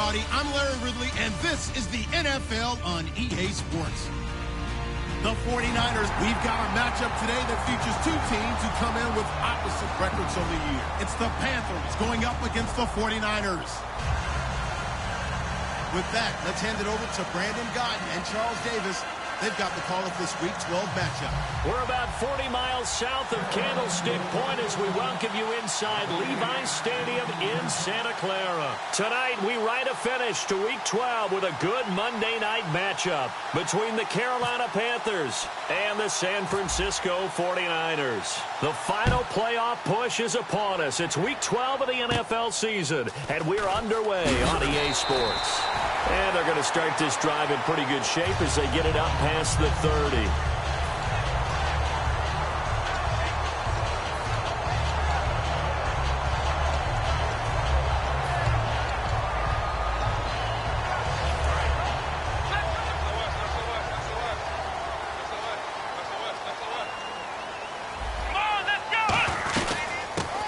everybody. I'm Larry Ridley, and this is the NFL on EA Sports. The 49ers, we've got a matchup today that features two teams who come in with opposite records on the year. It's the Panthers going up against the 49ers. With that, let's hand it over to Brandon Godden and Charles Davis. They've got the call of this Week 12 matchup. We're about 40 miles south of Candlestick Point as we welcome you inside Levi's Stadium in Santa Clara. Tonight, we write a finish to Week 12 with a good Monday night matchup between the Carolina Panthers and the San Francisco 49ers. The final playoff push is upon us. It's Week 12 of the NFL season, and we're underway on EA Sports. And they're going to start this drive in pretty good shape as they get it up past the 30.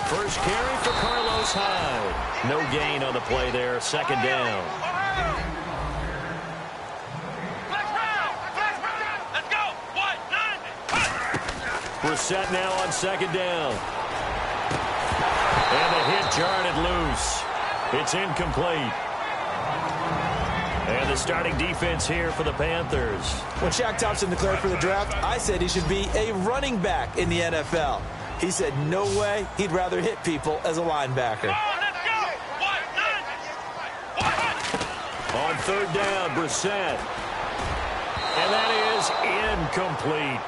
First carry for Carlos Hyde. No gain on the play there, second down. We're set now on second down. And the hit jarred it loose. It's incomplete. And the starting defense here for the Panthers. When Shaq Thompson declared for the draft, I said he should be a running back in the NFL. He said no way, he'd rather hit people as a linebacker. On third down, Brissett. And that is incomplete.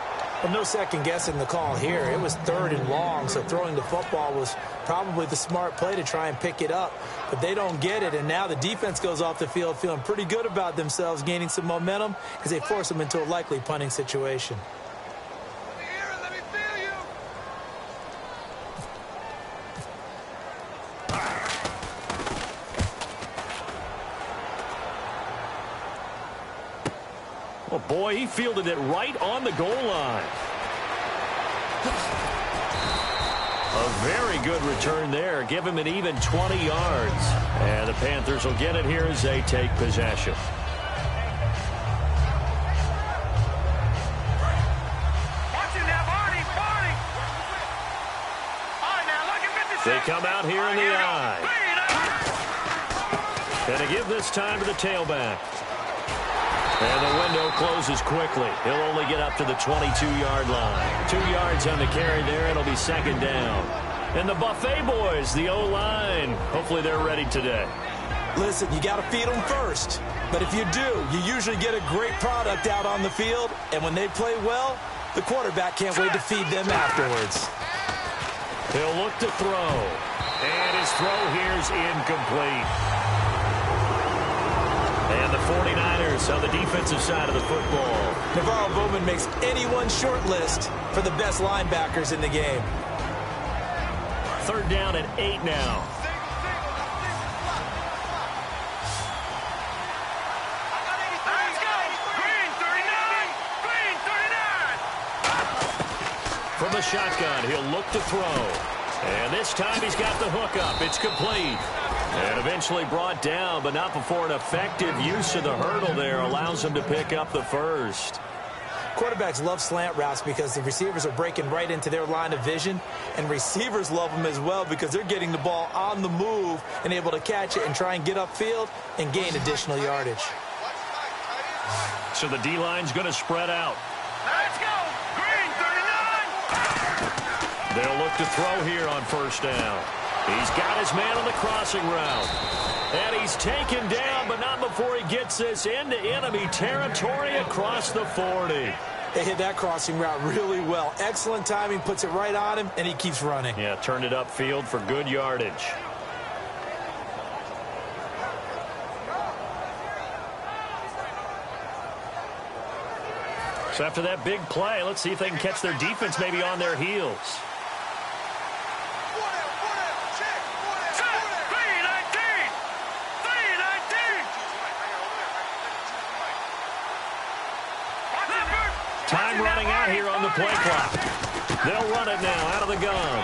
Well, no second guessing the call here. It was third and long, so throwing the football was probably the smart play to try and pick it up. But they don't get it, and now the defense goes off the field feeling pretty good about themselves, gaining some momentum as they force them into a likely punting situation. Oh, boy, he fielded it right on the goal line. A very good return there. Give him an even 20 yards. And the Panthers will get it here as they take possession. They come out here in the eye. And to give this time to the tailback. And the window closes quickly. He'll only get up to the 22-yard line. 2 yards on the carry there. It'll be second down. And the Buffet boys, the O-line, hopefully they're ready today. Listen, you got to feed them first. But if you do, you usually get a great product out on the field. And when they play well, the quarterback can't wait to feed them afterwards. He'll look to throw. And his throw here is incomplete. And the 49ers on the defensive side of the football. Navarro Bowman makes anyone's short list for the best linebackers in the game. Third down and 8 now. From the shotgun, he'll look to throw. And this time he's got the hook up. It's complete. And eventually brought down, but not before an effective use of the hurdle there allows him to pick up the first. Quarterbacks love slant routes because the receivers are breaking right into their line of vision, and receivers love them as well because they're getting the ball on the move and able to catch it and try and get upfield and gain additional yardage. So the D-line's going to spread out. Let's go! Green, 39! They'll look to throw here on first down. He's got his man on the crossing route. And he's taken down, but not before he gets this into enemy territory across the 40. They hit that crossing route really well. Excellent timing, puts it right on him, and he keeps running. Yeah, turned it upfield for good yardage. So after that big play, let's see if they can catch their defense maybe on their heels. Time running out here on the play clock. They'll run it now out of the gun.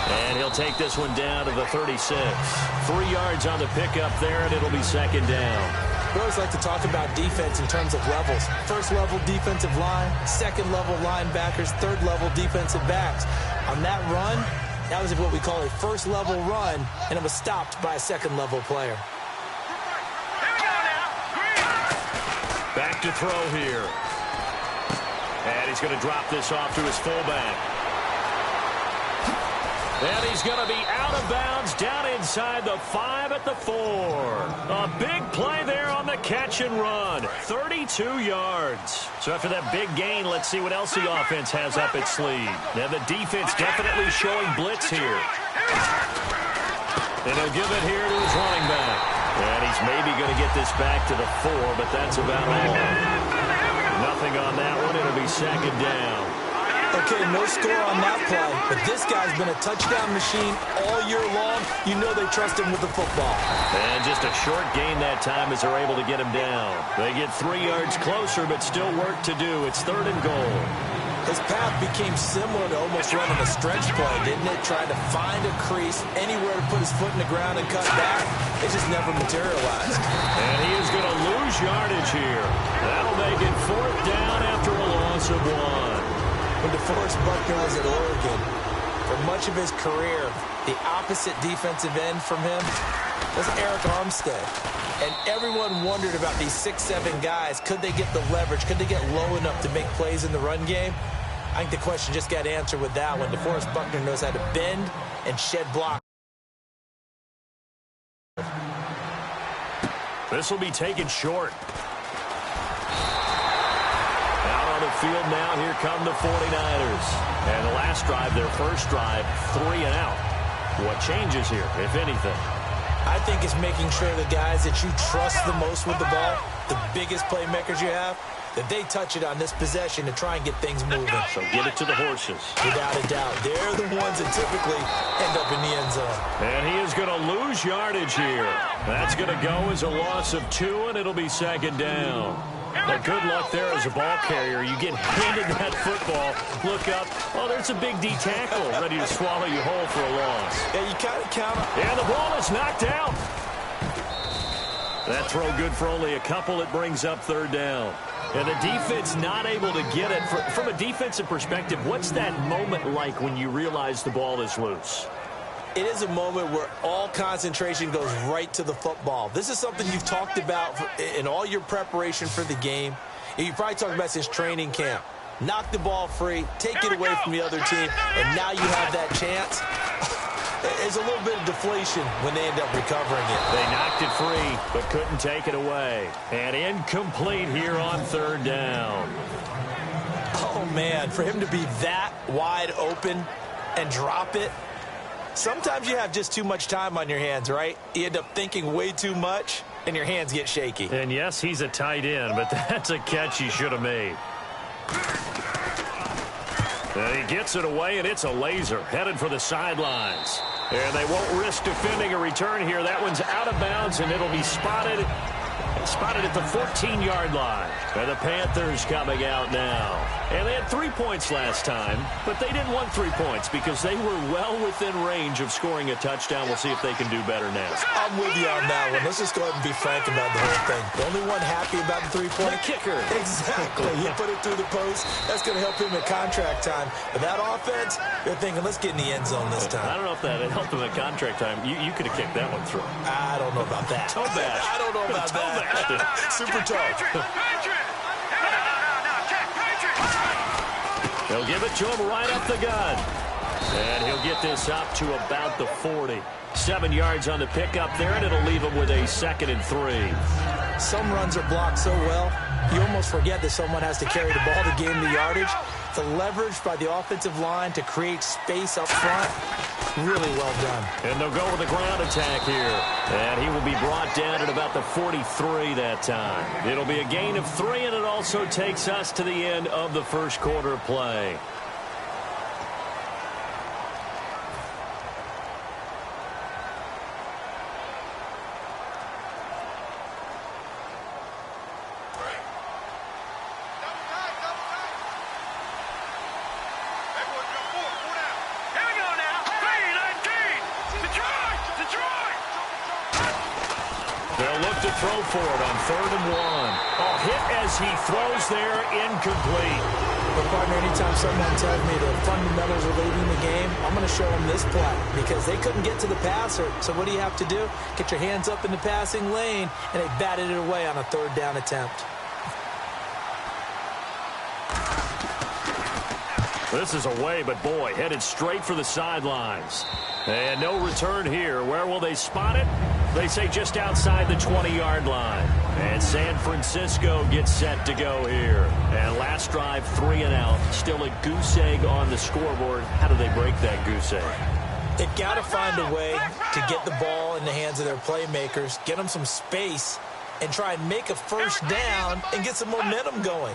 And he'll take this one down to the 36. 3 yards on the pickup there, and it'll be second down. We always like to talk about defense in terms of levels. First level defensive line, second level linebackers, third level defensive backs. On that run, that was what we call a first level run, and it was stopped by a second level player. Back to throw here. And he's going to drop this off to his fullback. And he's going to be out of bounds down inside the 5 at the 4. A big play there on the catch and run. 32 yards. So after that big gain, let's see what else the offense has up its sleeve. Now the defense definitely showing blitz here. And he'll give it here to his running back. And he's maybe going to get this back to the 4, but that's about all. Nothing on that one. It'll be second down. Okay, no score on that play, but this guy's been a touchdown machine all year long. You know they trust him with the football. And just a short gain that time as they're able to get him down. They get 3 yards closer, but still work to do. It's 3rd and goal. His path became similar to almost running a stretch play, didn't it? Trying to find a crease, anywhere to put his foot in the ground and cut back. It just never materialized. And he is going to lose yardage here. That'll make it 4th down after a loss of 1. When DeForest Buckner was at Oregon, for much of his career, the opposite defensive end from him was Eric Armstead. And everyone wondered about these 6'7" guys. Could they get the leverage? Could they get low enough to make plays in the run game? I think the question just got answered with that one. DeForest Buckner knows how to bend and shed block. This will be taken short. Field now, here come the 49ers. And the last drive, their first drive, 3 and out. What changes here, if anything? I think it's making sure the guys that you trust the most with the ball, the biggest playmakers you have, that they touch it on this possession to try and get things moving. So get it to the horses. Without a doubt. They're the ones that typically end up in the end zone. And he is going to lose yardage here. That's going to go as a loss of 2, and it'll be second down. But good luck there as a ball carrier. You get handed that football, look up, oh, there's a big D tackle ready to swallow you whole for a loss. Yeah, you kind of count on. And the ball is knocked out. That throw good for only a couple. It brings up 3rd down. And the defense not able to get it. From a defensive perspective, what's that moment like when you realize the ball is loose? It is a moment where all concentration goes right to the football. This is something you've talked about in all your preparation for the game. And you've probably talked about since training camp. Knock the ball free, take it away from the other team, and now you have that chance. There's a little bit of deflation when they end up recovering it. They knocked it free, but couldn't take it away. And incomplete here on 3rd down. Oh, man, for him to be that wide open and drop it. Sometimes you have just too much time on your hands, right? You end up thinking way too much, and your hands get shaky. And yes, he's a tight end, but that's a catch he should have made. And he gets it away, and it's a laser headed for the sidelines. And they won't risk defending a return here. That one's out of bounds, and it'll be spotted at the 14-yard line. And the Panthers coming out now. And they had 3 points last time, but they didn't want 3 points because they were well within range of scoring a touchdown. We'll see if they can do better now. I'm with you on that one. Let's just go ahead and be frank about the whole thing. The only one happy about the 3-point? The kicker. Exactly. You put it through the post. That's going to help him in contract time. But that offense, they're thinking, let's get in the end zone this time. I don't know if that helped him in contract time. You could have kicked that one through. I don't know about that. Toe bash. I don't know about that. Super toe. They'll give it to him right up the gut. And he'll get this up to about the 40. 7 yards on the pickup there, and it'll leave him with a 2nd and 3. Some runs are blocked so well, you almost forget that someone has to carry the ball to gain the yardage. The leverage by the offensive line to create space up front, really well done. And they'll go with a ground attack here. And he will be brought down at about the 43 that time. It'll be a gain of 3, and it also takes us to the end of the first quarter play. throw for it on 3rd and 1. Oh, hit as he throws there, incomplete. But, partner, anytime someone tells me the fundamentals are leading the game, I'm going to show them this play because they couldn't get to the passer. So what do you have to do? Get your hands up in the passing lane, and they batted it away on a 3rd down attempt. This is away, but boy, headed straight for the sidelines. And no return here. Where will they spot it? They say just outside the 20-yard line. And San Francisco gets set to go here. And last drive, 3 and out. Still a goose egg on the scoreboard. How do they break that goose egg? They've got to find a way to get the ball in the hands of their playmakers, get them some space, and try and make a first down and get some momentum going.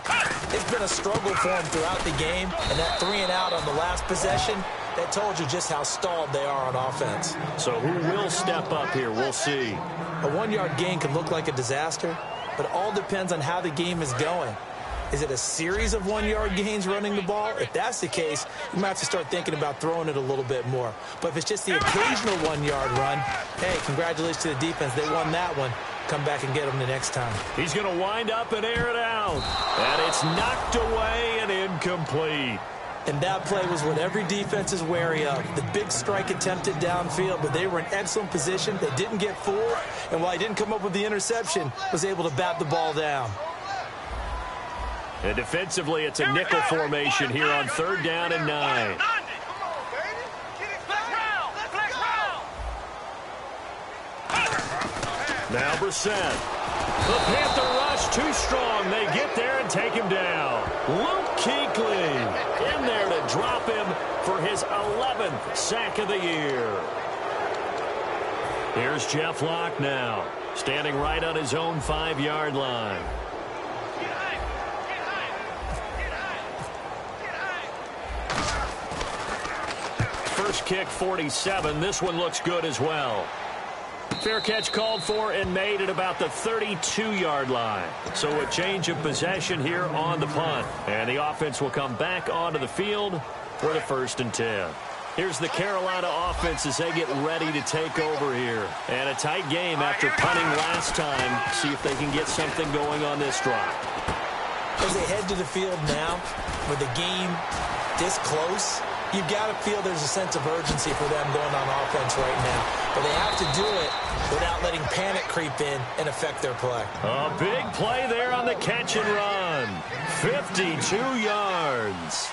It's been a struggle for them throughout the game, and that 3 and out on the last possession, that told you just how stalled they are on offense. So who will step up here? We'll see. A 1-yard gain can look like a disaster, but it all depends on how the game is going. Is it a series of 1-yard gains running the ball? If that's the case, you might have to start thinking about throwing it a little bit more. But if it's just the occasional 1-yard run, hey, congratulations to the defense. They won that one. Come back and get them the next time. He's going to wind up and air it out. And it's knocked away and incomplete. And that play was what every defense is wary of. The big strike attempted downfield, but they were in excellent position. They didn't get fooled. And while he didn't come up with the interception, was able to bat the ball down. And defensively, it's a nickel formation here on 3rd down and 9. Now Brissett. The Panther rush too strong. They get there and take him down. Luke Kuechly in there to drop him for his 11th sack of the year. Here's Jeff Locke now, standing right on his own 5-yard line. First kick, 47. This one looks good as well. Fair catch called for and made at about the 32-yard line. So a change of possession here on the punt. And the offense will come back onto the field for the 1st and 10. Here's the Carolina offense as they get ready to take over here. And a tight game after punting last time. See if they can get something going on this drive. As they head to the field now, with the game this close, you've got to feel there's a sense of urgency for them going on offense right now. But they have to do it without letting panic creep in and affect their play. A big play there on the catch and run. 52 yards.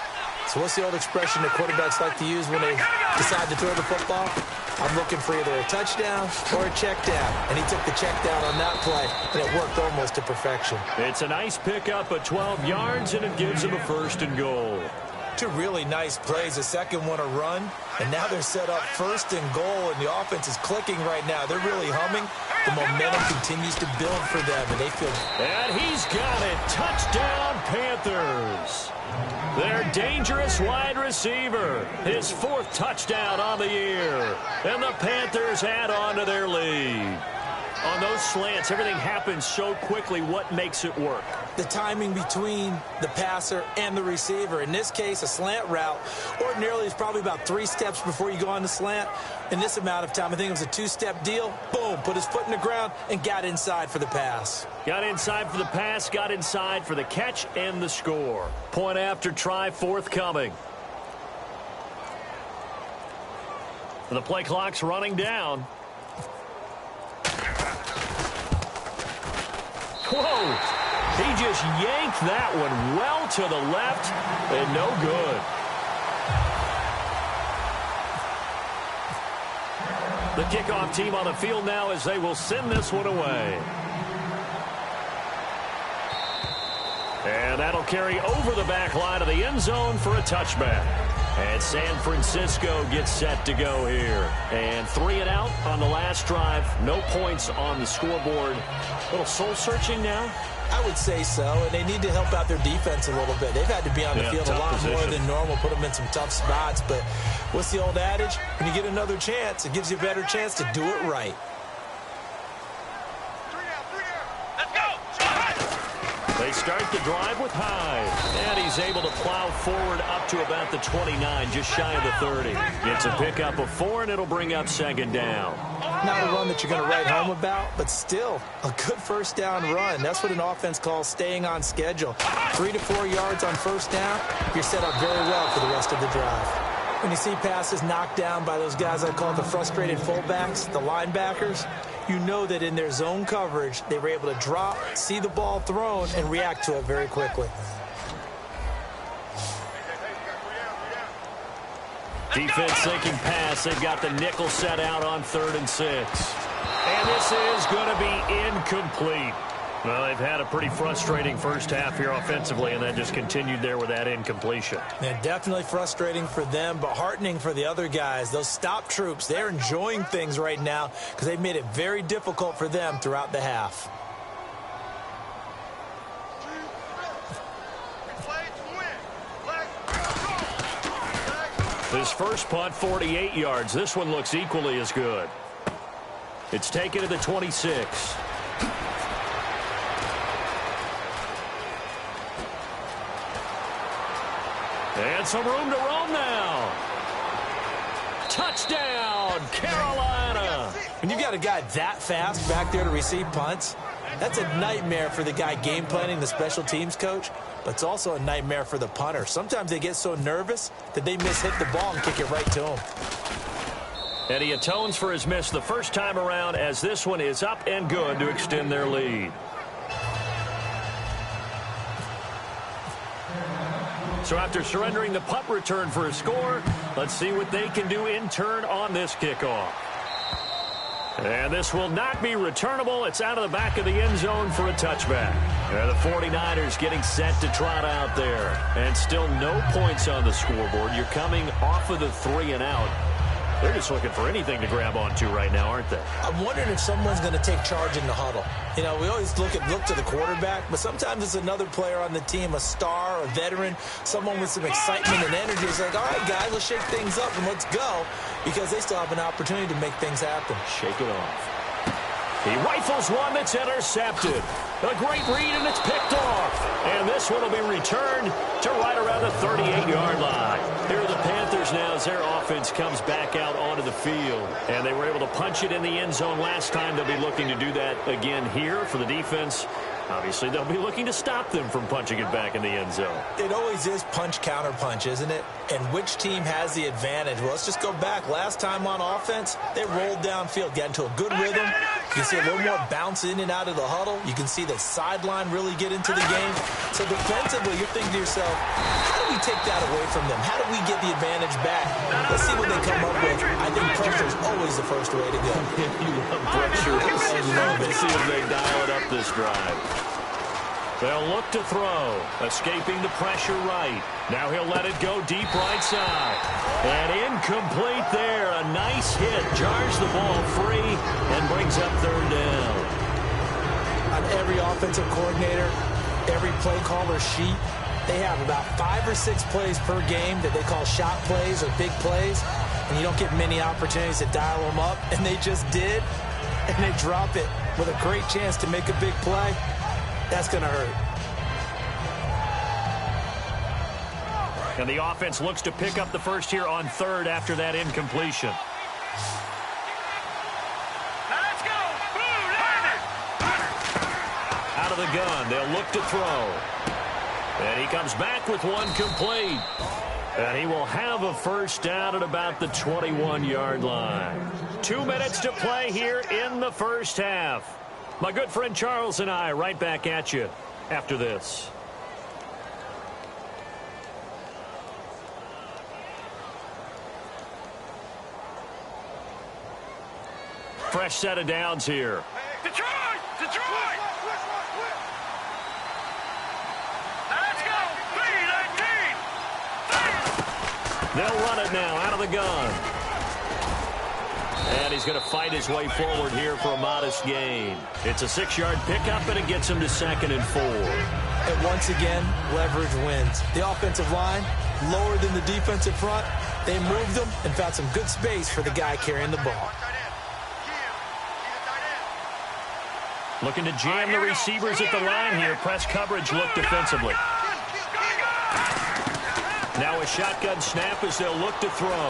So what's the old expression that quarterbacks like to use when they decide to throw the football? I'm looking for either a touchdown or a check down. And he took the check down on that play, and it worked almost to perfection. It's a nice pickup of 12 yards, and it gives him a 1st and goal. 2 really nice plays. The second one a run, and now they're set up 1st and goal, and the offense is clicking right now. They're really humming. The momentum continues to build for them, and they feel... And he's got it. Touchdown, Panthers. Their dangerous wide receiver. His 4th touchdown on the year. And the Panthers add on to their lead. On those slants, everything happens so quickly. What makes it work? The timing between the passer and the receiver. In this case, a slant route ordinarily is probably about 3 steps before you go on the slant. In this amount of time, I think it was a 2-step deal. Boom, put his foot in the ground and got inside for the pass. Got inside for the pass, got inside for the catch and the score. Point after try forthcoming. The play clock's running down. Whoa! He just yanked that one well to the left and no good. The kickoff team on the field now as they will send this one away. And that'll carry over the back line of the end zone for a touchback. And San Francisco gets set to go here. And 3 and out on the last drive. No points on the scoreboard. A little soul-searching now? I would say so, and they need to help out their defense a little bit. They've had to be on the field a lot more than normal, put them in some tough spots. But what's the old adage? When you get another chance, it gives you a better chance to do it right. They start the drive with Hyde. And he's able to plow forward up to about the 29, just shy of the 30. It's a pickup of 4, and it'll bring up second down. Not a run that you're going to write home about, but still a good first down run. That's what an offense calls staying on schedule. 3 to 4 yards on first down, you're set up very well for the rest of the drive. When you see passes knocked down by those guys I call the frustrated fullbacks, the linebackers, you know that in their zone coverage, they were able to drop, see the ball thrown, and react to it very quickly. Defense thinking pass. They've got the nickel set out on 3rd and 6. And this is going to be incomplete. Well, they've had a pretty frustrating first half here offensively, and then just continued there with that incompletion. Yeah, definitely frustrating for them, but heartening for the other guys. Those stop troops, they're enjoying things right now because they've made it very difficult for them throughout the half. His first punt, 48 yards. This one looks equally as good. It's taken to the 26. And some room to roam now. Touchdown, Carolina. When you've got a guy that fast back there to receive punts, that's a nightmare for the guy game planning, the special teams coach, but it's also a nightmare for the punter. Sometimes they get so nervous that they mishit the ball and kick it right to him. And he atones for his miss the first time around, as this one is up and good to extend their lead. So after surrendering the punt return for a score, let's see what they can do in turn on this kickoff. And this will not be returnable. It's out of the back of the end zone for a touchback. And the 49ers getting set to trot out there. And still no points on the scoreboard. You're coming off of the 3 and out. They're just looking for anything to grab onto right now, aren't they? I'm wondering if someone's going to take charge in the huddle. You know, we always look to the quarterback, but sometimes it's another player on the team, a star, a veteran, someone with some excitement and energy. It's like, all right, guys, let's shake things up and let's go, because they still have an opportunity to make things happen. Shake it off. He rifles one that's intercepted. A great read, and it's picked off. And this one will be returned to right around the 38-yard line. Here are the Panthers now as their offense comes back out onto the field. And they were able to punch it in the end zone last time. They'll be looking to do that again here for the defense. Obviously, they'll be looking to stop them from punching it back in the end zone. It always is punch, counter punch, isn't it? And which team has the advantage? Well, let's just go back. Last time on offense, they rolled downfield, got into a good rhythm. You see a little more bounce in and out of the huddle. You can see the sideline really get into the game. So defensively, you're thinking to yourself, how do we take that away from them? How do we get the advantage back? Let's see what they come up with. I think pressure is always the first way to go. You love pressure. Let's see if they dial it up this drive. They'll look to throw, escaping the pressure right. Now he'll let it go deep right side. And incomplete there. A nice hit. Jars the ball free and brings up 3rd down. On every offensive coordinator, every play caller sheet, they have about 5 or 6 plays per game that they call shot plays or big plays. And you don't get many opportunities to dial them up. And they just did. And they drop it with a great chance to make a big play. That's going to hurt. And the offense looks to pick up the first here on 3rd after that incompletion. Let's go. Out of the gun, they'll look to throw. And he comes back with one complete. And he will have a first down at about the 21-yard line. 2 minutes to play here in the first half. My good friend Charles and I right back at you after this. Fresh set of downs here. Detroit! Detroit! Let's go! 3-19! They'll run it now out of the gun. And he's going to fight his way forward here for a modest gain. It's a 6-yard pickup, and it gets him to 2nd and 4. And once again, leverage wins. The offensive line, lower than the defensive front. They moved them and found some good space for the guy carrying the ball. Looking to jam the receivers at the line here. Press coverage look defensively. Now a shotgun snap as they'll look to throw.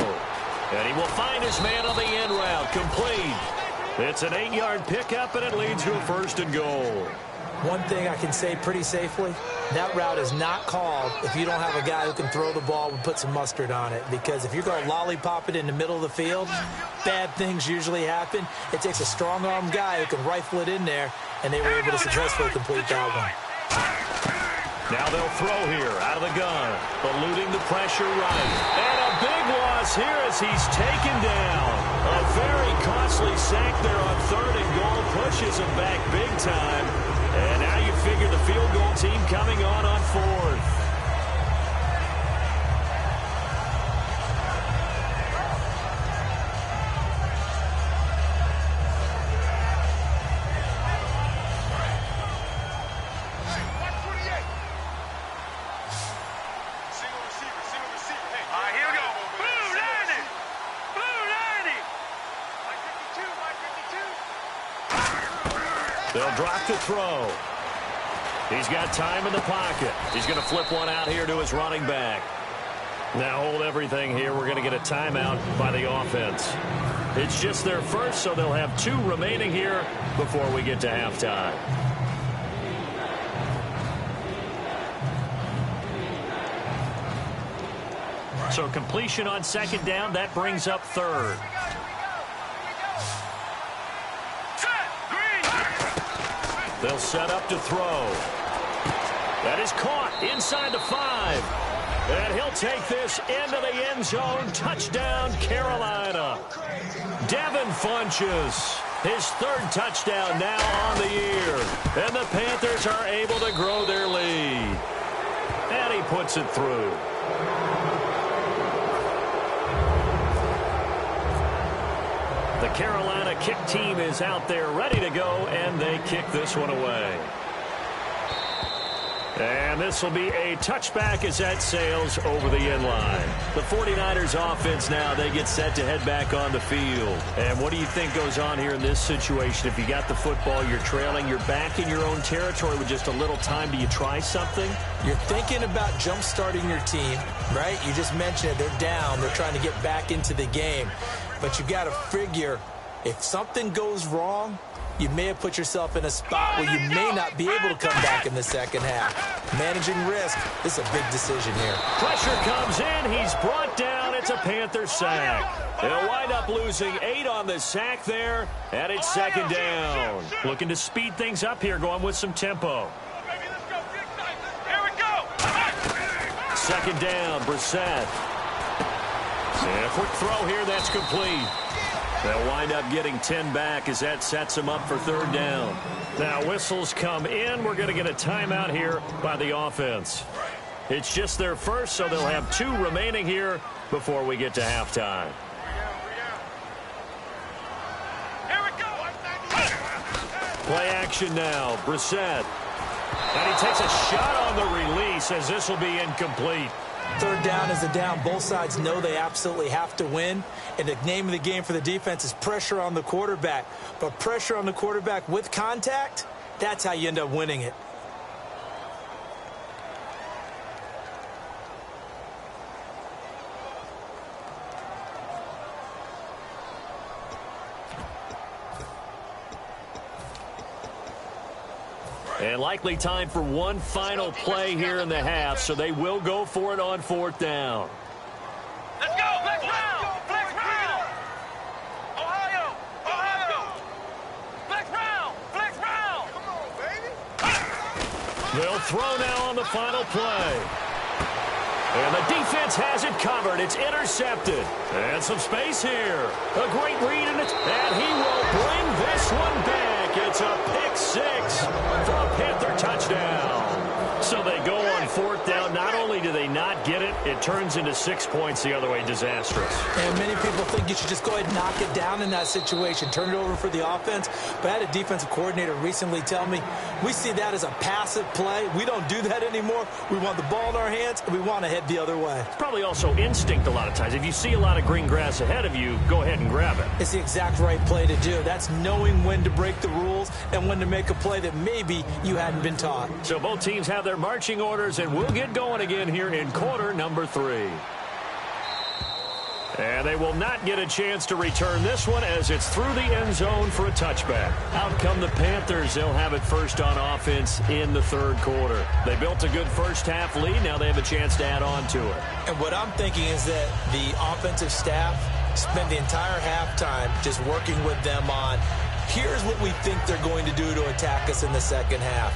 And he will find his man on the end route. Complete. It's an 8-yard pickup, and it leads to a 1st and goal. One thing I can say pretty safely, that route is not called if you don't have a guy who can throw the ball and put some mustard on it. Because if you're going to lollipop it in the middle of the field, bad things usually happen. It takes a strong-arm guy who can rifle it in there, and they were able to successfully complete that one. Now they'll throw here out of the gun, eluding the pressure right. And a big loss here as he's taken down. A very costly sack there on 3rd and goal pushes him back big time. And now you figure the field goal team coming on 4th. They'll drop to throw. He's got time in the pocket. He's going to flip one out here to his running back. Now hold everything here. We're going to get a timeout by the offense. It's just their first, so they'll have 2 remaining here before we get to halftime. So completion on 2nd down. That brings up 3rd. They'll set up to throw. That is caught inside the 5. And he'll take this into the end zone. Touchdown, Carolina. Devin Funchess, his 3rd touchdown now on the year. And the Panthers are able to grow their lead. And he puts it through. The Carolina kick team is out there ready to go, and they kick this one away. And this will be a touchback as that sails over the end line. The 49ers offense now, they get set to head back on the field. And what do you think goes on here in this situation? If you got the football, you're trailing, you're back in your own territory with just a little time. Do you try something? You're thinking about jump-starting your team, right? You just mentioned it. They're down. They're trying to get back into the game. But you got to figure, if something goes wrong, you may have put yourself in a spot where you may not be able to come back in the second half. Managing risk, this is a big decision here. Pressure comes in. He's brought down. It's a Panther sack. They'll wind up losing 8 on the sack there, and it's 2nd down. Looking to speed things up here, going with some tempo. Here we go. 2nd down, Brissett. And a quick throw here, that's complete. They'll wind up getting 10 back as that sets them up for 3rd down. Now whistles come in. We're going to get a timeout here by the offense. It's just their first, so they'll have 2 remaining here before we get to halftime. Here we go. Play action now, Brissett. And he takes a shot on the release as this will be incomplete. 3rd down is a down. Both sides know they absolutely have to win. And the name of the game for the defense is pressure on the quarterback. But pressure on the quarterback with contact, that's how you end up winning it. And likely time for one final play here in the half, so they will go for it on 4th down. Let's go. Flex round. Flex round. Ohio. Ohio. Flex round. Flex round. Come on, baby. They'll throw now on the final play. And the defense has it covered. It's intercepted. And some space here. A great read, and he will bring this one back. It's a pick 6 for a Panther touchdown. So they go on 4th down. Not only do they not get it, it turns into 6 points the other way. Disastrous. And many people think you should just go ahead and knock it down in that situation. Turn it over for the offense. But I had a defensive coordinator recently tell me, we see that as a passive play. We don't do that anymore. We want the ball in our hands, and we want to head the other way. It's probably also instinct a lot of times. If you see a lot of green grass ahead of you, go ahead and grab it. It's the exact right play to do. That's knowing when to break the rules and when to make a play that maybe you hadn't been taught. So both teams have their marching orders, and we'll get going again here in quarter number 3. And they will not get a chance to return this one as it's through the end zone for a touchback. Out come the Panthers. They'll have it first on offense in the third quarter. They built a good first-half lead. Now they have a chance to add on to it. And what I'm thinking is that the offensive staff spent the entire halftime just working with them on, here's what we think they're going to do to attack us in the second half.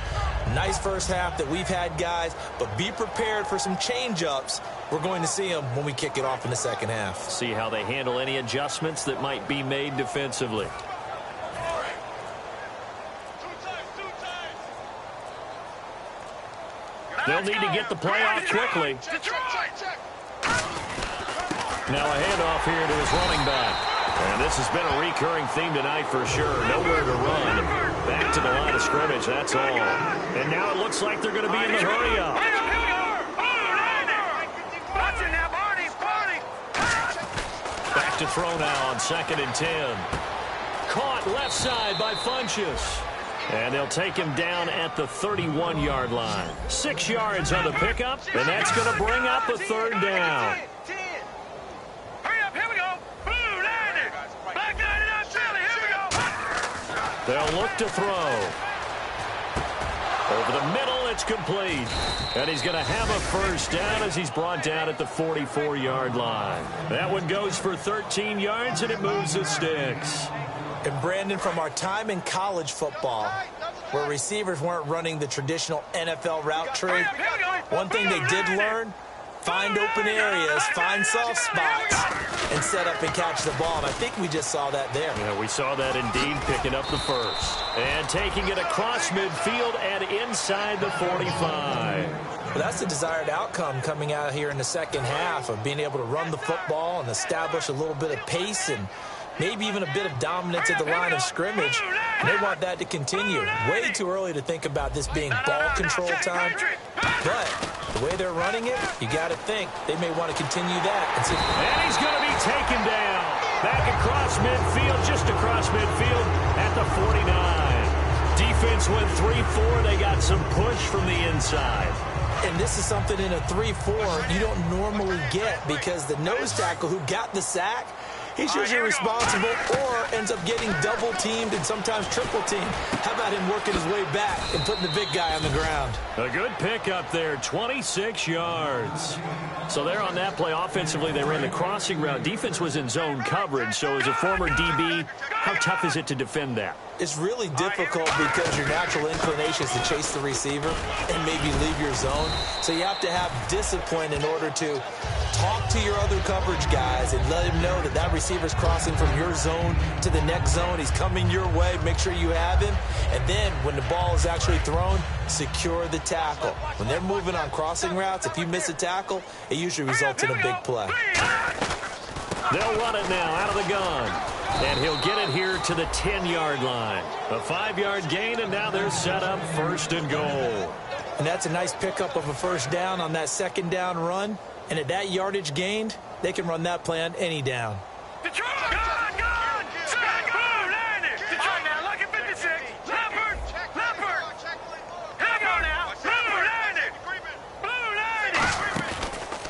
Nice first half that we've had, guys, but be prepared for some change-ups. We're going to see them when we kick it off in the second half. See how they handle any adjustments that might be made defensively. They'll need to get the play off quickly. Now a handoff here to his running back. And this has been a recurring theme tonight for sure. Nowhere to run. Back to the line of scrimmage, that's all. And now it looks like they're going to be in the hurry-up. Back to throw now on 2nd and 10. Caught left side by Funchess. And they'll take him down at the 31-yard line. 6 yards on the pickup, and that's going to bring up a third down. They'll look to throw. Over the middle, it's complete. And he's going to have a first down as he's brought down at the 44-yard line. That one goes for 13 yards, and it moves the sticks. And Brandon, from our time in college football, where receivers weren't running the traditional NFL route tree, one thing they did learn, find open areas, find soft spots, and set up and catch the ball. And I think we just saw that there. Yeah, we saw that indeed, picking up the first. And taking it across midfield and inside the 45. Well, that's the desired outcome coming out here in the second half of being able to run the football and establish a little bit of pace and maybe even a bit of dominance at the line of scrimmage. And they want that to continue. Way too early to think about this being ball control time. But the way they're running it, you got to think they may want to continue that. And he's going to be taken down. Back across midfield, just across midfield at the 49. Defense went 3-4. They got some push from the inside. And this is something in a 3-4 you don't normally get because the nose tackle who got the sack, he's usually responsible or ends up getting double-teamed and sometimes triple-teamed. How about him working his way back and putting the big guy on the ground? A good pick up there, 26 yards. So there on that play, offensively, they ran the crossing route. Defense was in zone coverage, so as a former DB, how tough is it to defend that? It's really difficult because your natural inclination is to chase the receiver and maybe leave your zone. So you have to have discipline in order to talk to your other coverage guys and let him know that that receiver's crossing from your zone to the next zone. He's coming your way. Make sure you have him. And then when the ball is actually thrown, secure the tackle. When they're moving on crossing routes, if you miss a tackle, it usually results in a big play. They'll run it now out of the gun. And he'll get it here to the 10-yard line. A 5-yard gain, and now they're set up 1st and goal. And that's a nice pickup of a first down on that second down run. And at that yardage gained, they can run that play on any down.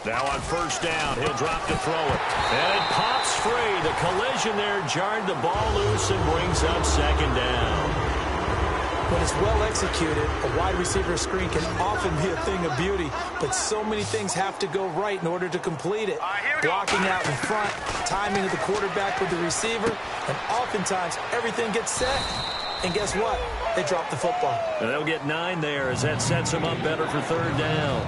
Now on 1st down, he'll drop to throw it. And it pops free. The collision there jarred the ball loose and brings up 2nd down. When it's well executed, a wide receiver screen can often be a thing of beauty, but so many things have to go right in order to complete it. Blocking out in front, timing of the quarterback with the receiver, and oftentimes everything gets set. And guess what? They drop the football. And they'll get 9 there as that sets them up better for 3rd down.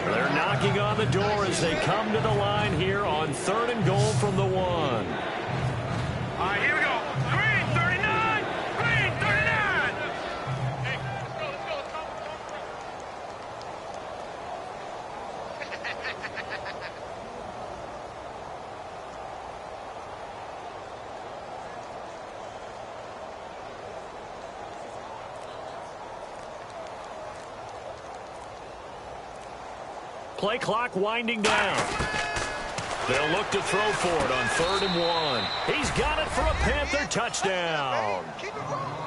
They're knocking on the door as they come to the line here on 3rd and goal from the 1. All right, here we go. Green 39. Green 39. Hey, let's go. Play clock winding down. They'll look to throw for it on 3rd and 1. He's got it for a Panther touchdown.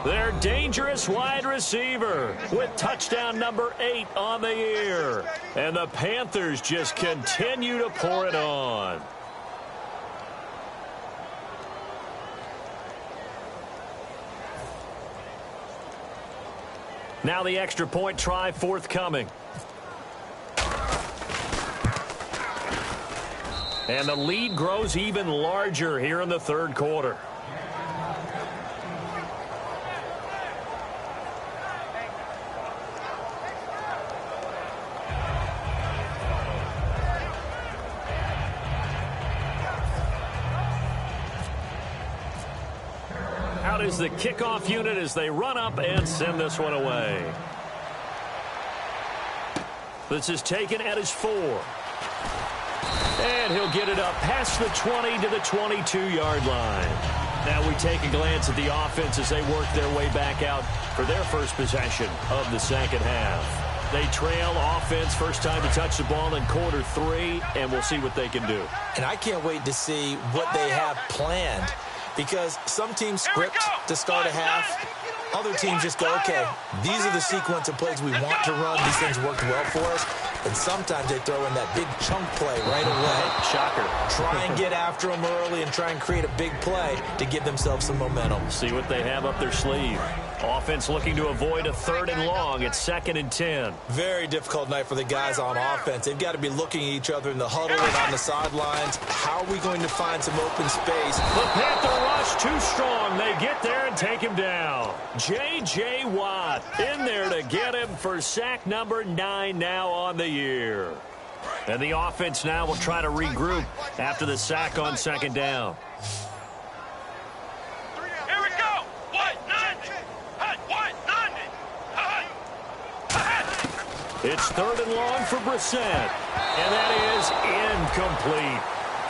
Their dangerous wide receiver with touchdown number 8 on the year. And the Panthers just continue to pour it on. Now the extra point try forthcoming. And the lead grows even larger here in the 3rd quarter. Out is the kickoff unit as they run up and send this one away. This is taken at his 4. And he'll get it up past the 20 to the 22-yard line. Now we take a glance at the offense as they work their way back out for their first possession of the second half. They trail offense first time to touch the ball in quarter 3, and we'll see what they can do. And I can't wait to see what they have planned, because some teams script to start a half. Other teams just go, okay, these are the sequence of plays we want to run. These things worked well for us. And sometimes they throw in that big chunk play right away. Shocker. Try and get after them early and try and create a big play to give themselves some momentum. See what they have up their sleeve. Offense looking to avoid a 3rd and long. It's 2nd and 10. Very difficult night for the guys on offense. They've got to be looking at each other in the huddle and on the sidelines. How are we going to find some open space? The Panther rush too strong. They get there and take him down. J.J. Watt in there to get him for sack number 9 now on the year. And the offense now will try to regroup after the sack on 2nd down. Here we go. It's 3rd and long for Brissett. And that is incomplete.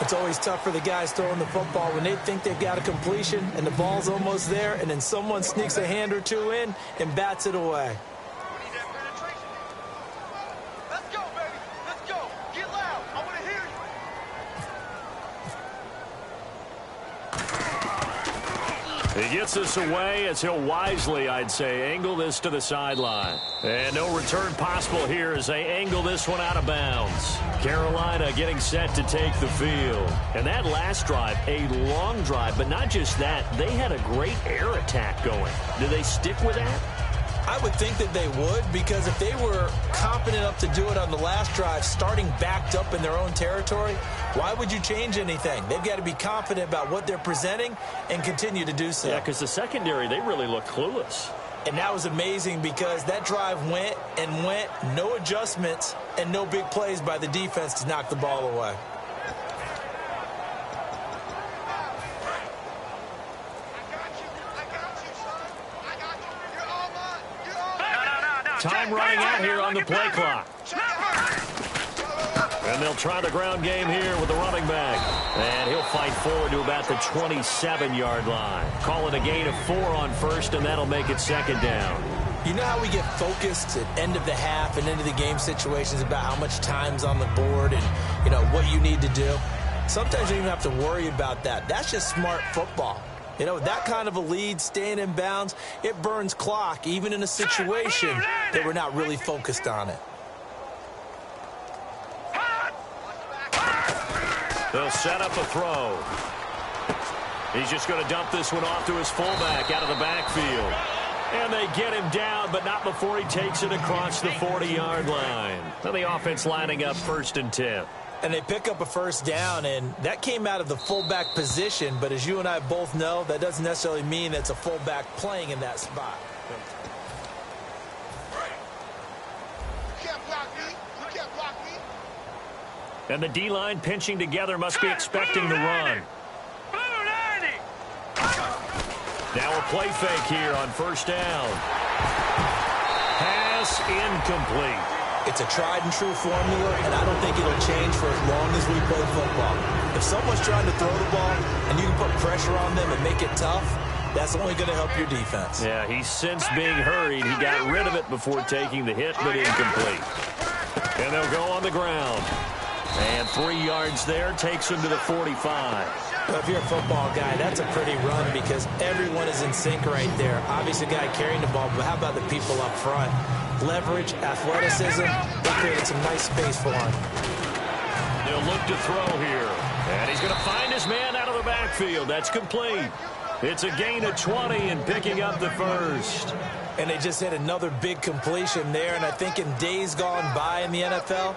It's always tough for the guys throwing the football when they think they've got a completion and the ball's almost there, and then someone sneaks a hand or two in and bats it away. Let's go, baby. Let's go. Get loud. I want to hear you. He gets this away as he'll wisely, I'd say, angle this to the sideline. And no return possible here as they angle this one out of bounds. Carolina getting set to take the field. And that last drive, a long drive, but not just that, they had a great air attack going. Do they stick with that? I would think that they would, because if they were confident enough to do it on the last drive, starting backed up in their own territory, why would you change anything? They've got to be confident about what they're presenting and continue to do so. Yeah, because the secondary, they really look clueless. And that was amazing because that drive went and went, no adjustments and no big plays by the defense to knock the ball away. Time running out here on the play clock. And they'll try the ground game here with the running back. And he'll fight forward to about the 27-yard line. Call it a gain of 4 on 1st, and that'll make it 2nd down. You know how we get focused at end of the half and into the game situations about how much time's on the board and, you know, what you need to do? Sometimes you don't even have to worry about that. That's just smart football. You know, with that kind of a lead, staying in bounds, it burns clock, even in a situation that we're not really focused on it. They'll set up a throw. He's just going to dump this one off to his fullback out of the backfield. And they get him down, but not before he takes it across the 40-yard line. Now the offense lining up 1st and 10. And they pick up a 1st down, and that came out of the fullback position. But as you and I both know, that doesn't necessarily mean that's a fullback playing in that spot. You can't block me. You can't block me. And the D-line pinching together must be expecting the run. Now a play fake here on 1st down. Pass incomplete. It's a tried-and-true formula, and I don't think it'll change for as long as we play football. If someone's trying to throw the ball and you can put pressure on them and make it tough, that's only going to help your defense. Yeah, he's since being hurried. He got rid of it before taking the hit, but incomplete. And they'll go on the ground. And 3 yards there takes him to the 45. Well, if you're a football guy, that's a pretty run because everyone is in sync right there. Obviously, the guy carrying the ball, but how about the people up front? Leverage, athleticism, they created some nice space for him. They'll look to throw here. And he's going to find his man out of the backfield. That's complete. It's a gain of 20 and picking up the first. And they just hit another big completion there. And I think in days gone by in the NFL,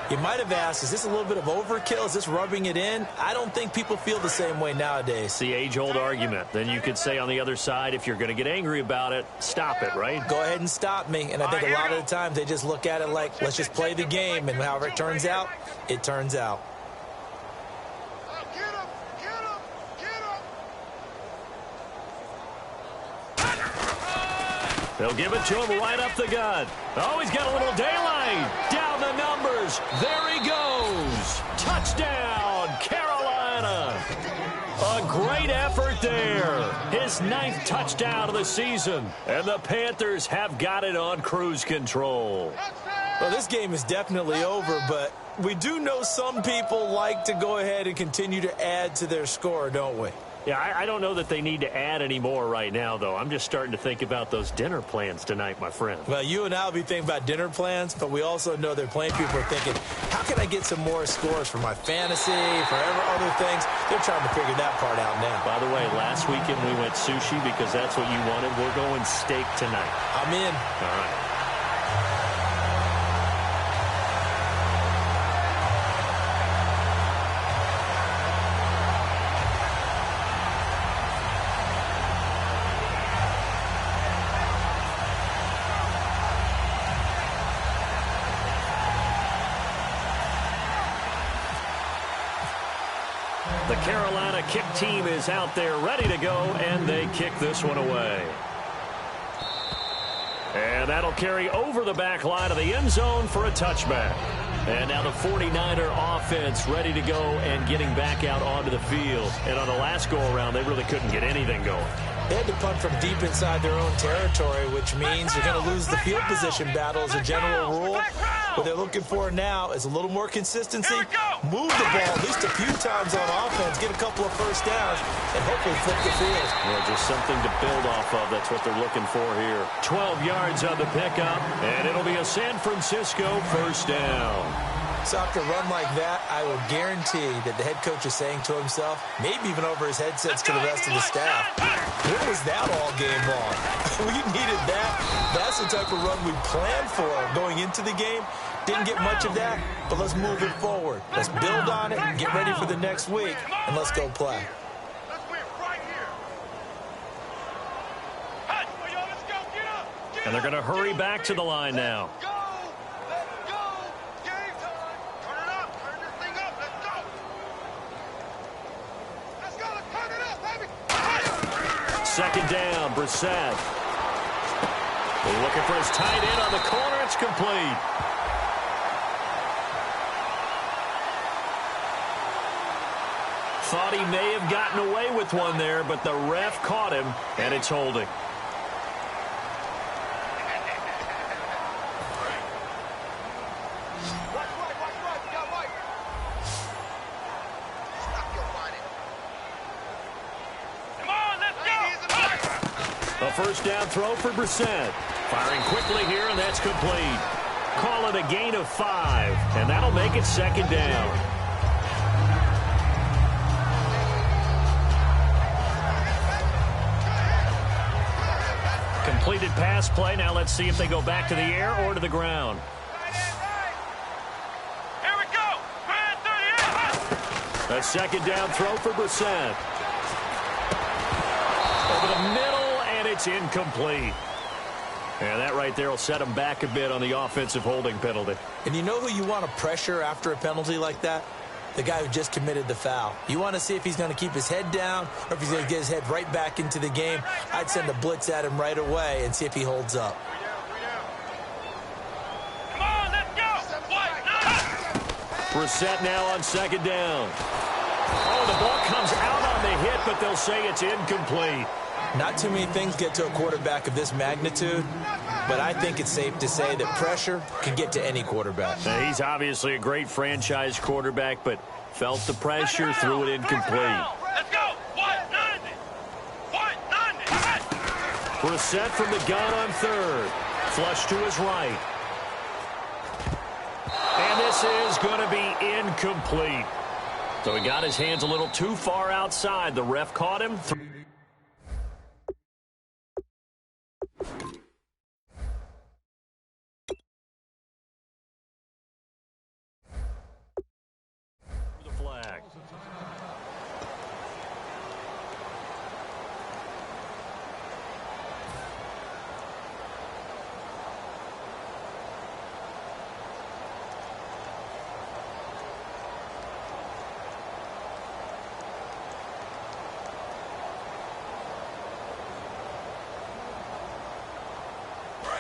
you might have asked, is this a little bit of overkill? Is this rubbing it in? I don't think people feel the same way nowadays. It's the age-old argument. Then you could say on the other side, if you're going to get angry about it, stop it, right? Go ahead and stop me. And I think a lot of the times they just look at it like, let's just play the game. And however it turns out, it turns out. They'll give it to him right up the gut. Oh, he's got a little daylight. Down the numbers. There he goes. Touchdown, Carolina. A great effort there. His 9th touchdown of the season. And the Panthers have got it on cruise control. Well, this game is definitely over, but we do know some people like to go ahead and continue to add to their score, don't we? Yeah, I don't know that they need to add any more right now, though. I'm just starting to think about those dinner plans tonight, my friend. Well, you and I will be thinking about dinner plans, but we also know there are plenty of people are thinking, how can I get some more scores for my fantasy, for other things? They're trying to figure that part out now. By the way, last weekend we went sushi because that's what you wanted. We're going steak tonight. I'm in. All right. The Carolina kick team is out there ready to go, and they kick this one away. And that'll carry over the back line of the end zone for a touchback. And now the 49er offense ready to go and getting back out onto the field. And on the last go-around, they really couldn't get anything going. They had to punt from deep inside their own territory, which means you're going to lose the field position battle as a general rule. What they're looking for now is a little more consistency. Move the ball at least a few times on offense, get a couple of first downs, and hopefully flip the field. Yeah, just something to build off of. That's what they're looking for here. 12 yards on the pickup, and it'll be a San Francisco first down. So after a run like that, I will guarantee that the head coach is saying to himself, maybe even over his headsets to the rest of the staff, where was that all game long? We needed that. That's the type of run we planned for going into the game. Didn't get much of that, but let's move it forward. Let's build on it, get ready for the next week, and let's go play. And they're going to hurry back to the line now. Second down, Brissett. Looking for his tight end on the corner. It's complete. Thought he may have gotten away with one there, but the ref caught him, and it's holding. A first down throw for Brissett. Firing quickly here, and that's complete. Call it a gain of 5, and that'll make it second down. Completed pass play. Now let's see if they go back to the air or to the ground. Here we go. A second down throw for Brissett. Over the middle, and it's incomplete. And that right there will set him back a bit on the offensive holding penalty. And you know who you want to pressure after a penalty like that? The guy who just committed the foul. You want to see if he's going to keep his head down or if he's going to get his head right back into the game. I'd send a blitz at him right away and see if he holds up. Come on, let's go. Brissett now on second down. Oh, the ball comes out on the hit, but they'll say it's incomplete. Not too many things get to a quarterback of this magnitude. but I think it's safe to say that pressure can get to any quarterback. Now, he's obviously a great franchise quarterback, but felt the pressure, threw it incomplete. Let's go. 190. 190. Brissett from the gun on third. Flush to his right. And this is going to be incomplete. So he got his hands a little too far outside. The ref caught him. The flag.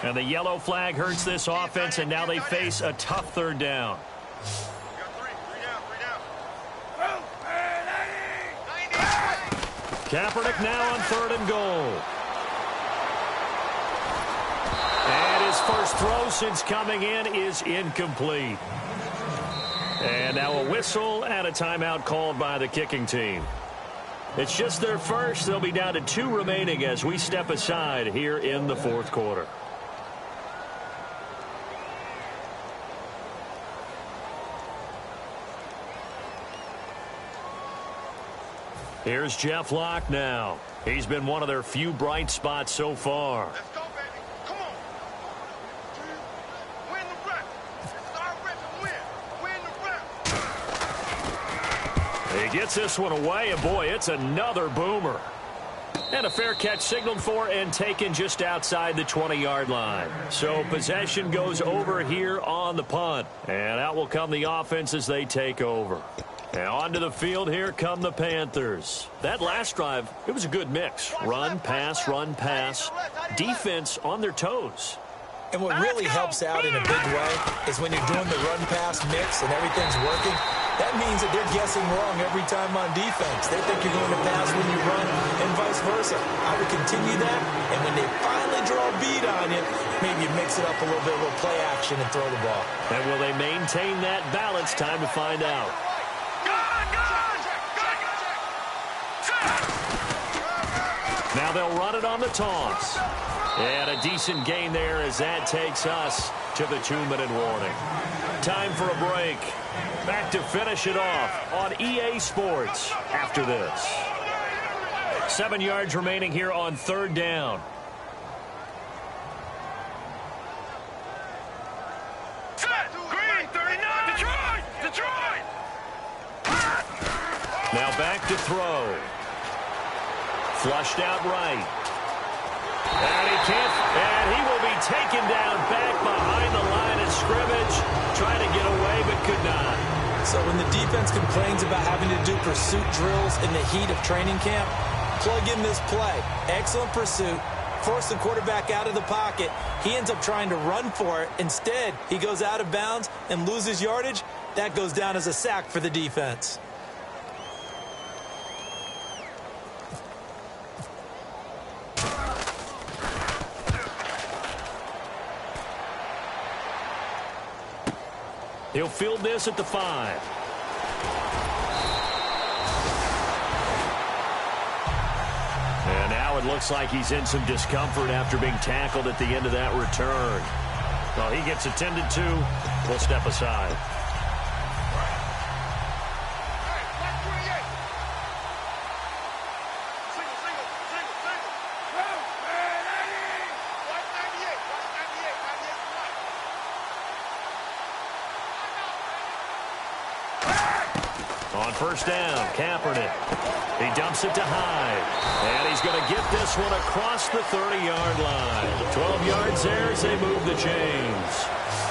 And the yellow flag hurts this offense, and now they face a tough third down. Kaepernick now on third and goal. And his first throw since coming in is incomplete. And now a whistle and a timeout called by the kicking team. It's just their first. They'll be down to 2 remaining as we step aside here in the fourth quarter. Here's Jeff Locke now. He's been one of their few bright spots so far. Let's go, baby. Come on. Win the rep. This is our rep to win. Win the rep. He gets this one away, and boy, it's another boomer. And a fair catch signaled for and taken just outside the 20-yard line. So possession goes over here on the punt. And out will come the offense as they take over. Now onto the field, here come the Panthers. That last drive, it was a good mix. Run, pass, defense on their toes. And what really helps out in a big way is when you're doing the run-pass mix and everything's working, that means that they're guessing wrong every time on defense. They think you're going to pass when you run and vice versa. I would continue that, and when they finally draw a beat on you, maybe you mix it up a little bit, a little play action and throw the ball. And will they maintain that balance? Time to find out. Now they'll run it on the toss. And a decent gain there as that takes us to the 2-minute warning. Time for a break. Back to finish it off on EA Sports after this. 7 yards remaining here on third down. Green, 39. Detroit. Now back to throw. Flushed out right. And he can't, and he will be taken down back behind the line of scrimmage. Trying to get away, but could not. So when the defense complains about having to do pursuit drills in the heat of training camp, plug in this play. Excellent pursuit. Force the quarterback out of the pocket. He ends up trying to run for it. Instead, he goes out of bounds and loses yardage. That goes down as a sack for the defense. He'll field this at the 5. And now it looks like he's in some discomfort after being tackled at the end of that return. Well, he gets attended to. We'll step aside. On first down, Kaepernick. He dumps it to Hyde. And he's going to get this one across the 30-yard line. 12 yards there as they move the chains.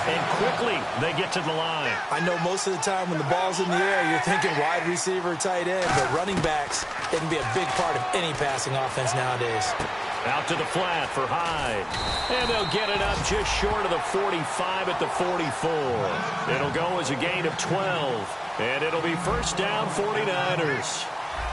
And quickly, they get to the line. I know most of the time when the ball's in the air, you're thinking wide receiver, tight end, but running backs, they can be a big part of any passing offense nowadays. Out to the flat for Hyde. And they'll get it up just short of the 45 at the 44. It'll go as a gain of 12. And it'll be first down 49ers.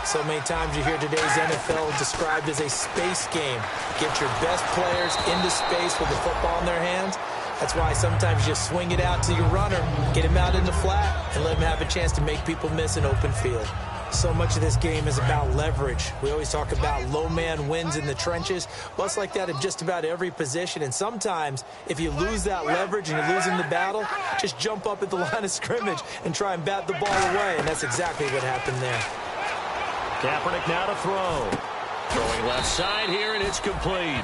So many times you hear today's NFL described as a space game. Get your best players into space with the football in their hands. That's why sometimes you just swing it out to your runner, get him out in the flat, and let him have a chance to make people miss an open field. So much of this game is about leverage. We always talk about low man wins in the trenches. Well, it's like that in just about every position. And sometimes, if you lose that leverage and you're losing the battle, just jump up at the line of scrimmage and try and bat the ball away. And that's exactly what happened there. Kaepernick now to throw. Throwing left side here, and it's complete.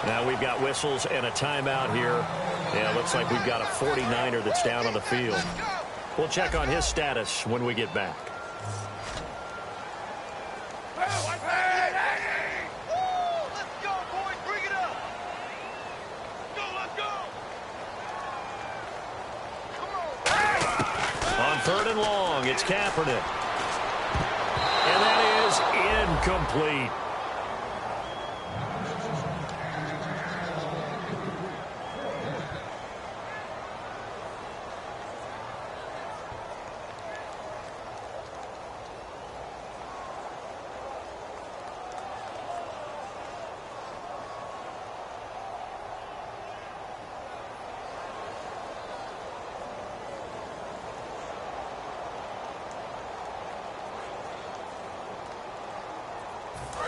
Now we've got whistles and a timeout here. Yeah, it looks like we've got a 49er that's down on the field. We'll check on his status when we get back. On 3rd and long, it's Kaepernick. And that is incomplete.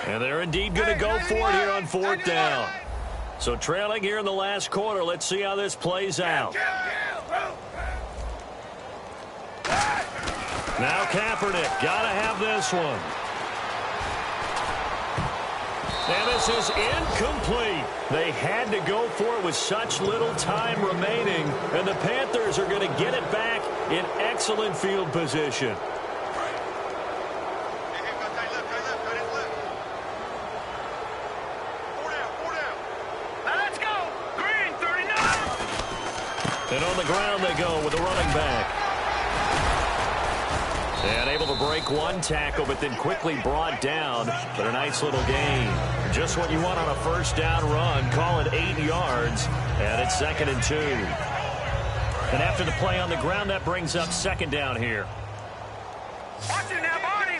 And they're indeed going to go for it here on 4th down. So trailing here in the last quarter. Let's see how this plays out. Now Kaepernick. Got to have this one. And this is incomplete. They had to go for it with such little time remaining. And the Panthers are going to get it back in excellent field position. And on the ground they go with a running back. And able to break one tackle, but then quickly brought down. But a nice little gain. Just what you want on a 1st down run. Call it 8 yards. And it's 2nd and 2. And after the play on the ground, that brings up 2nd down here. Watch it now, Barney.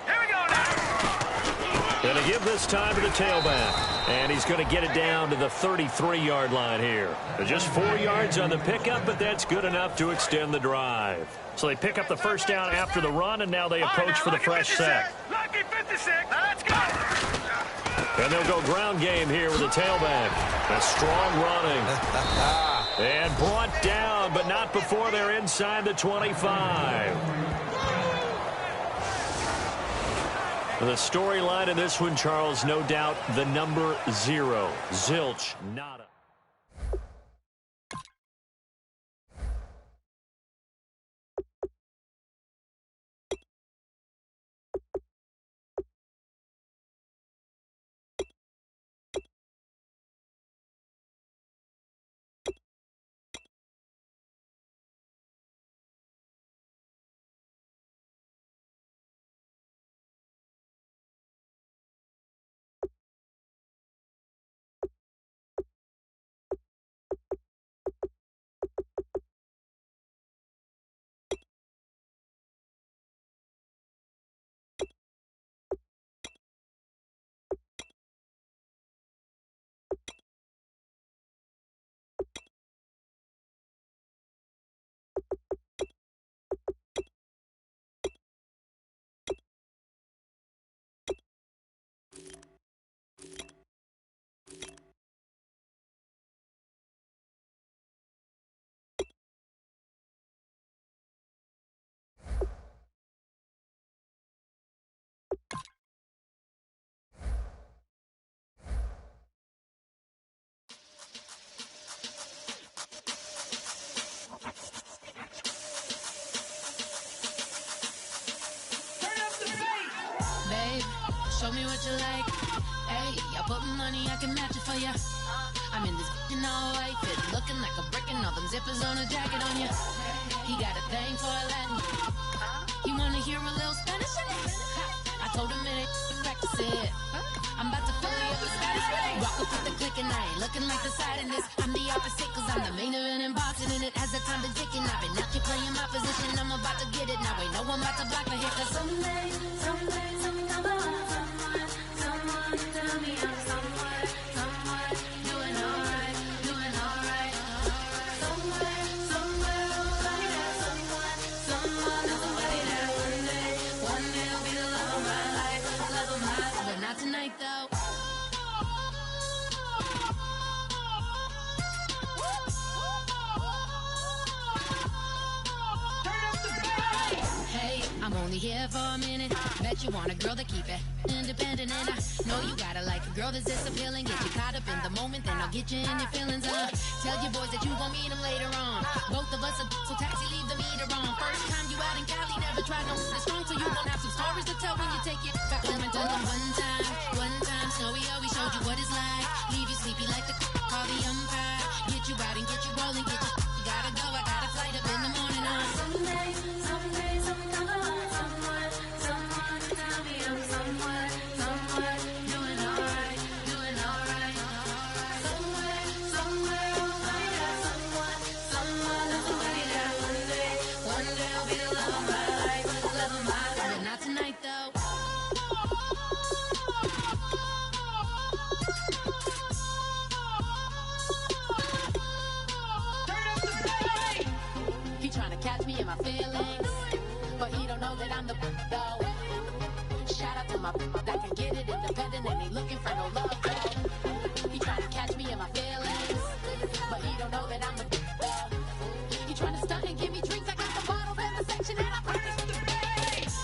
Here we go now. Going to give this time to the tailback. And he's going to get it down to the 33-yard line here. Just 4 yards on the pickup, but that's good enough to extend the drive. So they pick up the 1st down after the run, and now they approach for the fresh set. Lucky 56. Now let's go. And they'll go ground game here with the tailback. A strong running. And brought down, but not before they're inside the 25. The storyline in this one, Charles, no doubt the number 0. Zilch, nada. Show me what you like. Hey, I put money, I can match it for ya. I'm in this all white fit, looking like a brick and all them zippers on a jacket on ya. He got a thing for a Latin. You wanna hear a little Spanish? I told him it ain't practice it. I'm about to fully up the status. Rock up with the click and I ain't looking like the side in this. I'm the opposite cause I'm the main event in boxing and it has the time been ticking. I've been out here playing my position, I'm about to get it. Now ain't no one about to block me here cause someday only here for a minute. Bet you want a girl to keep it independent, and I know you gotta like a girl that's this appealing. Get you caught up in the moment, then I'll get you in your feelings. Tell your boys that you gon' meet them later on. Both of us are so taxi, leave the meter on. First time you out in Cali, never tried no this strong, so you gon' have some stories to tell when you take it back home and tell them one time, Snowy always showed you what it's like. Leave you sleepy like the call the umpire. Get you out and get you rolling, get you gotta go. I got a flight up in the morning on Someday, something come along. Someone to tell me I'm somewhere, doing alright. Somewhere I'll find out. Someone that's somebody that one day I'll be the love of my life. but not tonight though. He tryna catch me in my feelings, but he don't know that I'm the though. Shout out to my that can get it independent and ain't looking for no love though. He tryna catch me in my feelings, but he don't know that I'm the though. He tryna stunt and give me drinks. I got the bottles in the section and I practice with the bass.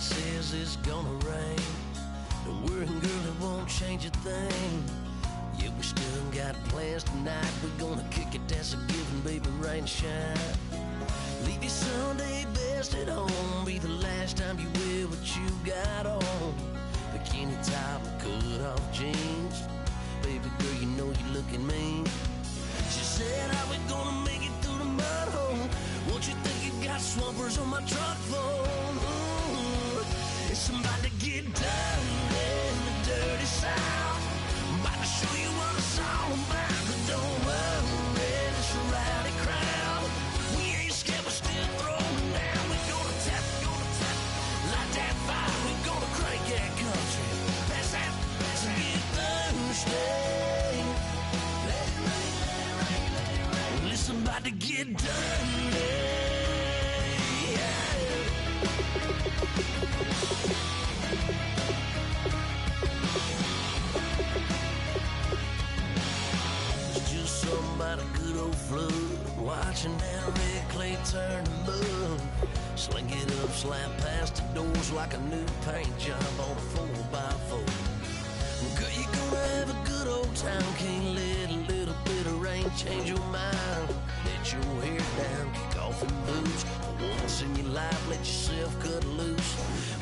says it's gonna rain. Worrying, girl, it won't change a thing. Yeah, we still got plans tonight. We're gonna kick it, that's a given, baby, rain or shine. Leave your Sunday best at home. Be the last time you wear what you got on. Bikini top and cut off jeans. Baby girl, you know you're looking mean. She said, how we gonna make it through the mud hole? Won't you think you got swampers on my truck floor? It's somebody to get down in the dirty south. I'm about to show you what it's all about. But don't worry, it's a rowdy crowd. We ain't scared, we're still throwing down. We're gonna tap, light that fire. We're gonna crank that country. Pass that, and get Thursday. Let it rain, let it rain, let it rain. Well, it's about to get done. It's just something about a good old flood. Watching that red clay turn to mud. Sling it up, slap past the doors like a new paint job on a 4x4. Girl, you're gonna have a good old time. Can't let a little bit of rain change your mind. Let your hair down, kick off your boots. Once in your life, let yourself cut loose.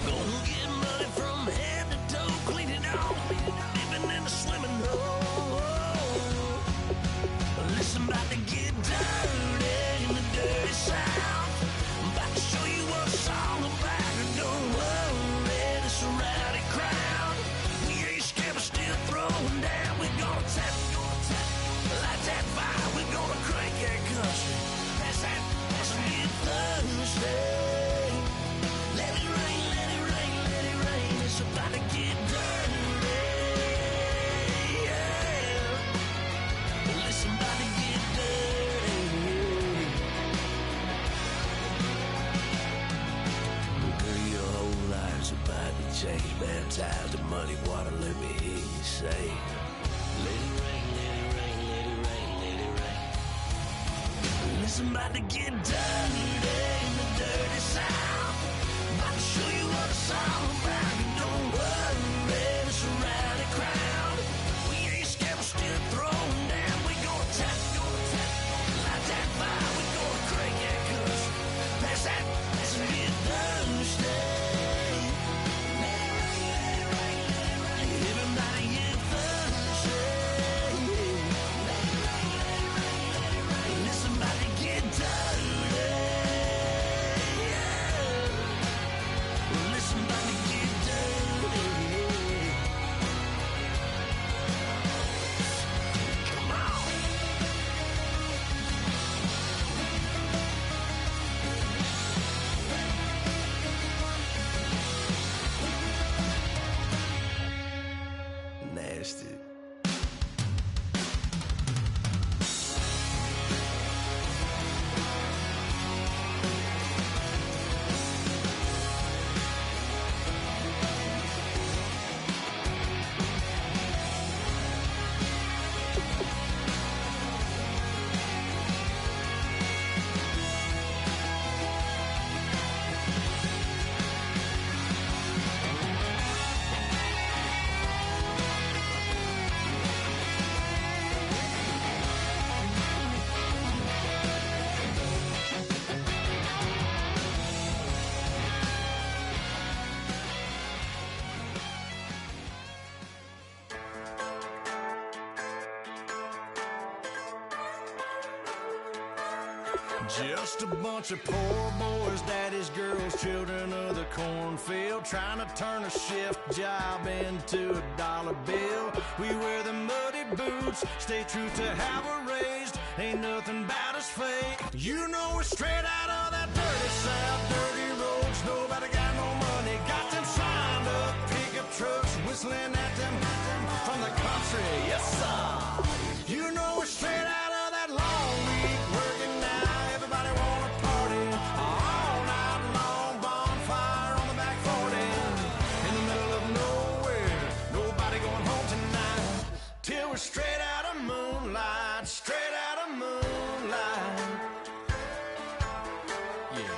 Gonna get money from head to toe, clean it off, living in a swimming hole. Listen, about to get dirty in the dirty south. I'm about to show you what it's all about. Don't worry, it's a rowdy crowd. We ain't scared, we're still throwing down. We're gonna tap, light that fire. We're gonna crank that country. Pass that, and get Thursday. Let it rain, let it rain, let it rain. It's about to get dirty. Yeah. Listen, about to get dirty. Girl, your whole life's about to change. Baptized in muddy water, let me hear you say. Let it rain, let it rain, let it rain, let it rain. Listen, about to get dirty in the dirty south. About to show you what it's all about. Don't worry, it's a rowdy crowd. We ain't scared, we're still throwing down. We gonna tap, light that fire. We gonna crank that country. Pass that, and get Thursday. Let it rain, let it rain, let it rain. Everybody get Thursday. Let it rain, let it rain, let it rain. Listen, about to get dirty. Yeah. Listen, about to get dirty. Come on. Nasty. Just a bunch of poor boys, daddies, girls, children of the cornfield, trying to turn a shift job into a dollar bill. We wear the muddy boots, stay true to how we're raised. Ain't nothing about us fake. You know we're straight out of that dirty south, dirty roads. Nobody got no money, got them signed up pickup trucks, whistling at them from the country. Yes, sir. You know we're straight out of that long week working now. Everybody wanna party all night long. Bonfire on the back 40 in the middle of nowhere. Nobody going home tonight till we're straight out of moonlight. Straight out of moonlight. Yeah.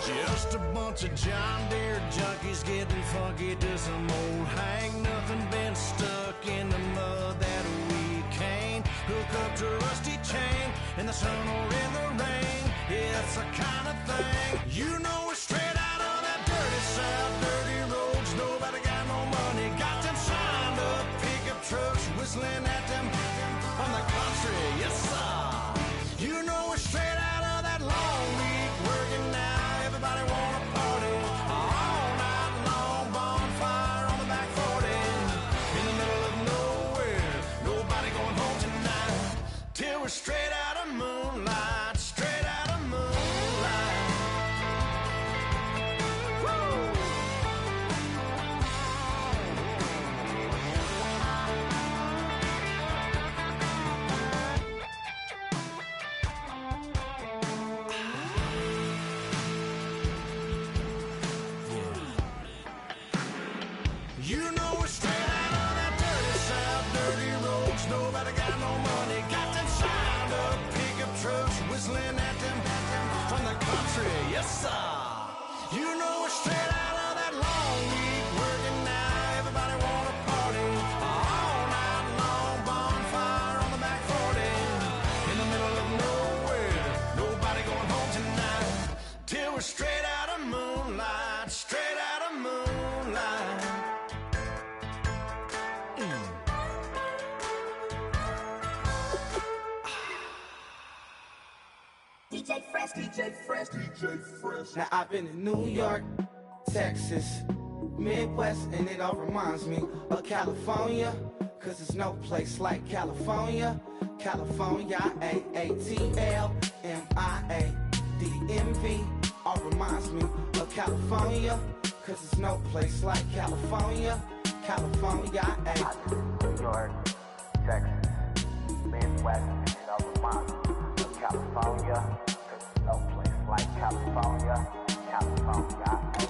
Just a bunch of John Deere junkies getting funky to some old hang. Nothing been stuck in the mud that we can't hook up to a rusty chain in the sun or in the rain. It's the kind of thing, you know, we're straight out of that dirty south, dirty roads. Nobody got no money, got them signed up pickup trucks whistling at them on the country. Yes, sir. You know, we're straight out of that long week working now. Everybody wanna party all night long, bonfire on the back 40 in the middle of nowhere. Nobody going home tonight till we're straight out of moonlight, straight out of moonlight. Woo! You know we're straight out of that dirty south, dirty roads. Nobody got no money, got them signed up pickup trucks whistling at them from the country. Yes, sir. You know we're straight out of that long week working now. Everybody wanna party all night long, bonfire on the back 40 in the middle of nowhere. Nobody going home tonight till we're straight out of moonlight, straight out of moonlight. DJ Fresh, DJ Fresh, DJ Fresh. Now I've been in New York, Texas, Midwest, and it all reminds me of California, cause there's no place like California. California, AATLMIADMV, all reminds me of California, cause there's no place like California. California, New York, Texas, Midwest, and it all reminds me of California, cause there's no place like California. California,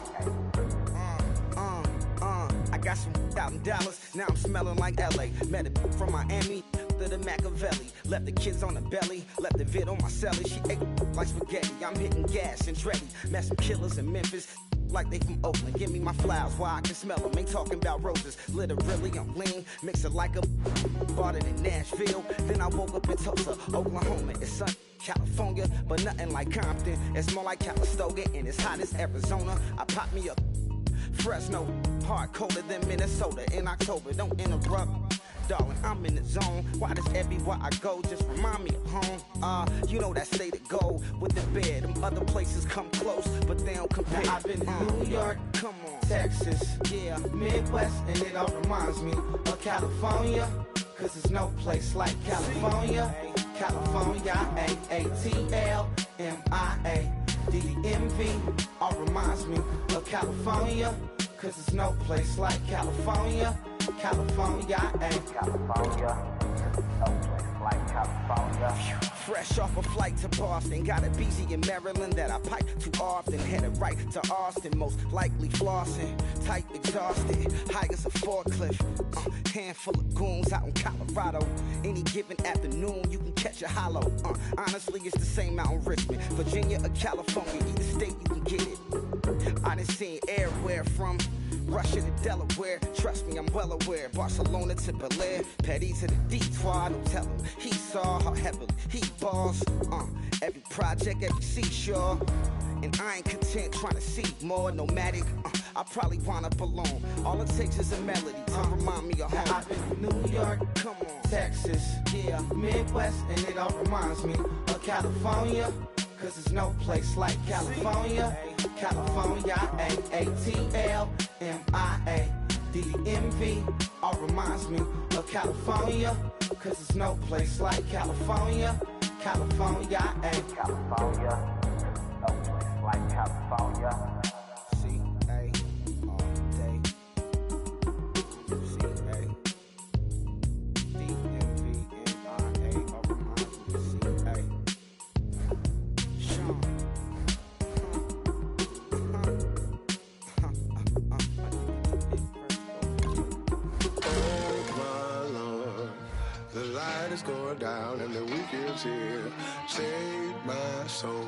I got some out in Dallas, now I'm smelling like LA. Met a from Miami, to the Machiavelli. Left the kids on the belly, left the vid on my celly. She ate like spaghetti, I'm hitting gas and Dreddy. Met some killers in Memphis, like they from Oakland. Give me my flowers while I can smell them. Ain't talking about roses, literally I'm lean. Mix it like a bought it in Nashville. Then I woke up in Tulsa, Oklahoma. It's sun, California, but nothing like Compton. It's more like Calistoga and it's hot as Arizona. I pop me up Fresno, hard colder than Minnesota in October. Don't interrupt, darling, I'm in the zone. Why does everywhere I go just remind me of home? You know that state of gold with the bed. Them other places come close, but they don't compare. Now I've been to New York, come on, Texas, yeah, Midwest, and it all reminds me of California, cause there's no place like California. California, AATLMIADMV, all reminds me of California, cause there's no place like California. California, California, no place like California. Fresh off a flight to Boston, got a BZ in Maryland that I pipe too often. Headed right to Austin, most likely flossing. Tight, exhausted, high as a forklift. Handful of goons out in Colorado. Any given afternoon, you can catch a hollow. Honestly, it's the same out in Richmond, Virginia or California. Either state you can get it. I done seen everywhere from Russia to Delaware, trust me, I'm well aware. Barcelona to Bel Air, Petty to the Detroit. Don't tell him he saw how heavily he balls. Every project, every seashore. And I ain't content trying to see more nomadic. I probably wind up alone. All it takes is a melody to remind me of home. Now I've been to New York, come on, Texas, yeah, Midwest, and it all reminds me of California, cause there's no place like California. California, AATLMIADMV, all reminds me of California, cause there's no place like California. California, California, no place like California. C-A, all day. C-A, D-M-V-M-I-A, all reminds me of C-A. Sean. The light is going down and the weekend's here. Save my soul.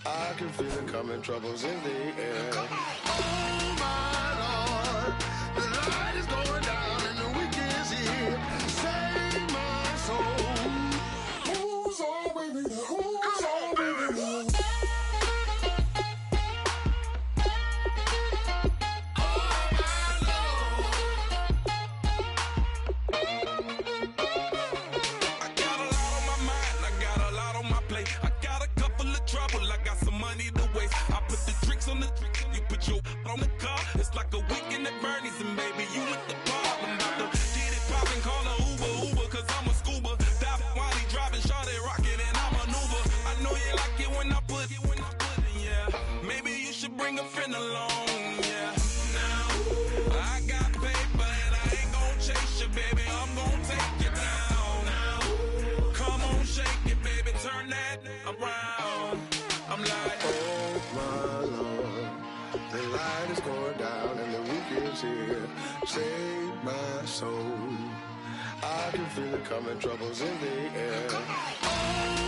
I I can feel it coming, troubles in the air. Oh my Lord, the light is going down and the weekend's here. Save my soul. Who's on with me? Who's on with me? On the car, it's like a weekend at Bernie's, and baby, you with the bar. I'm about to get it poppin', call a Uber, cause I'm a scuba. Dive while he driving, shawty rockin', and I maneuver. I know you like it when I put it, yeah. Maybe you should bring a friend along, yeah. Now, I got paper, and I ain't gon' chase you, baby. I'm gon' take you down. Now, come on, shake it, baby, turn that around. I'm like, oh my Lord, the light is going down and the weekend's here. Save my soul. I can feel it coming, troubles in the air. Oh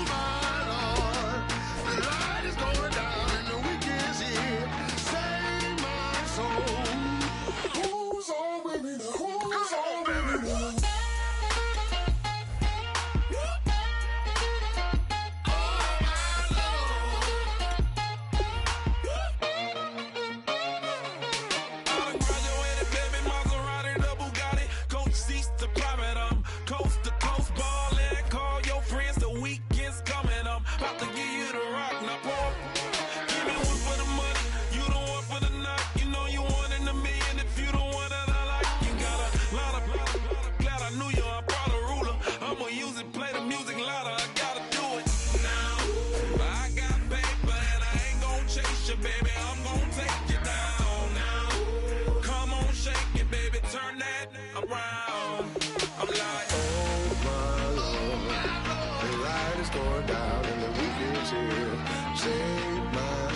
my Lord, the light is going down and the weekend's here. Save my soul. Who's on with me? Who's on with me?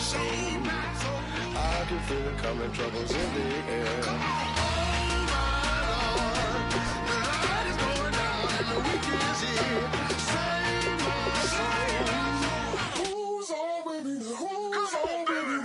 Save my soul. I can feel it coming, troubles in the air. Oh my Lord, the light is going down and the weekend's here. Save my soul. Who's on with me? Who's on with me?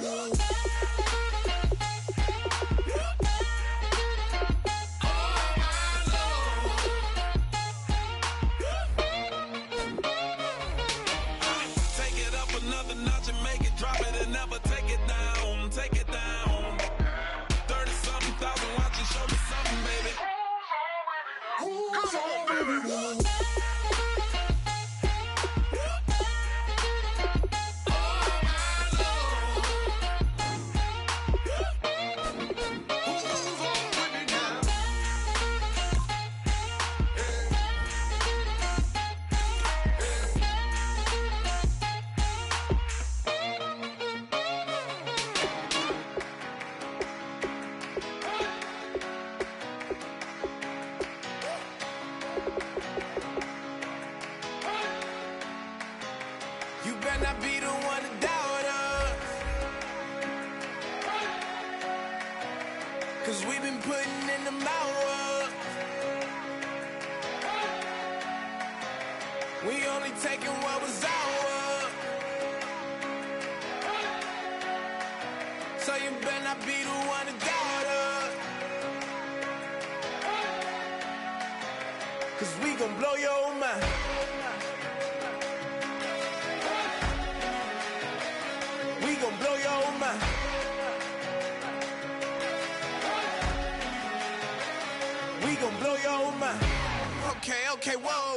Okay, whoa,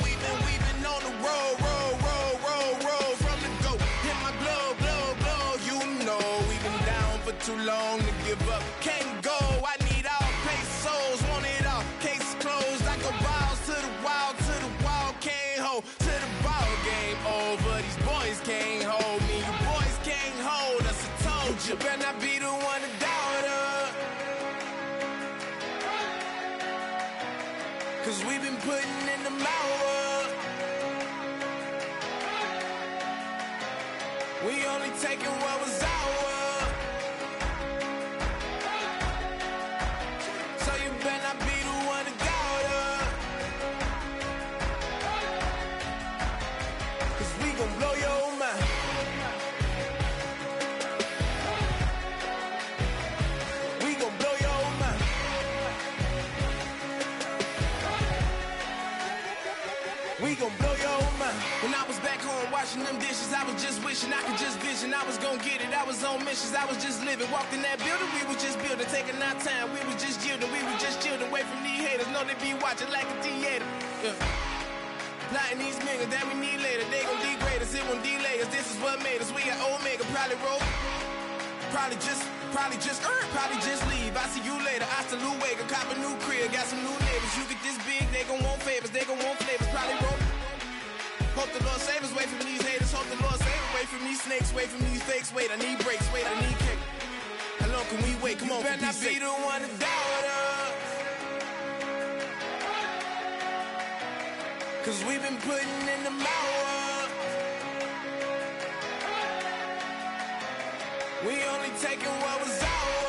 we've been on the road from the go. Hit my blow, you know we've been down for too long to give up. Can't go, I need all pesos, want it all. Case closed, I go balls to the wall, can't hold to the ball game over. These boys can't hold me, you boys can't hold us. I told you, better not be the one to doubt us. 'Cause we've been putting in the hour. We only taking what was ours. So you better not be the one to doubt us. 'Cause we gon' blow your mind. just wishing I could just vision. I was gonna get it, I was on missions, I was just living. Walked in that building, we was just building, taking our time. We was just yielding, we was just chilling. Away from these haters, know they be watching like a theater. Yeah. Plotting these niggas that we need later. They gon' degrade us, it won't delay us. This is what made us. We got Omega, probably roll. Probably just leave. I see you later. I still wake, cop a new crib, got some new neighbors. You get this big, they gon' want favors, they gon' want flavors. Probably roll. Hope the Lord save us, wait from these haters. Hope the Lord save us, wait from these snakes, wait from these fakes. Wait, I need breaks, wait, I need cake. How long can we wait? Come on, better not be the one to doubt us. Cause we've been putting in the hours. We only taking what was ours.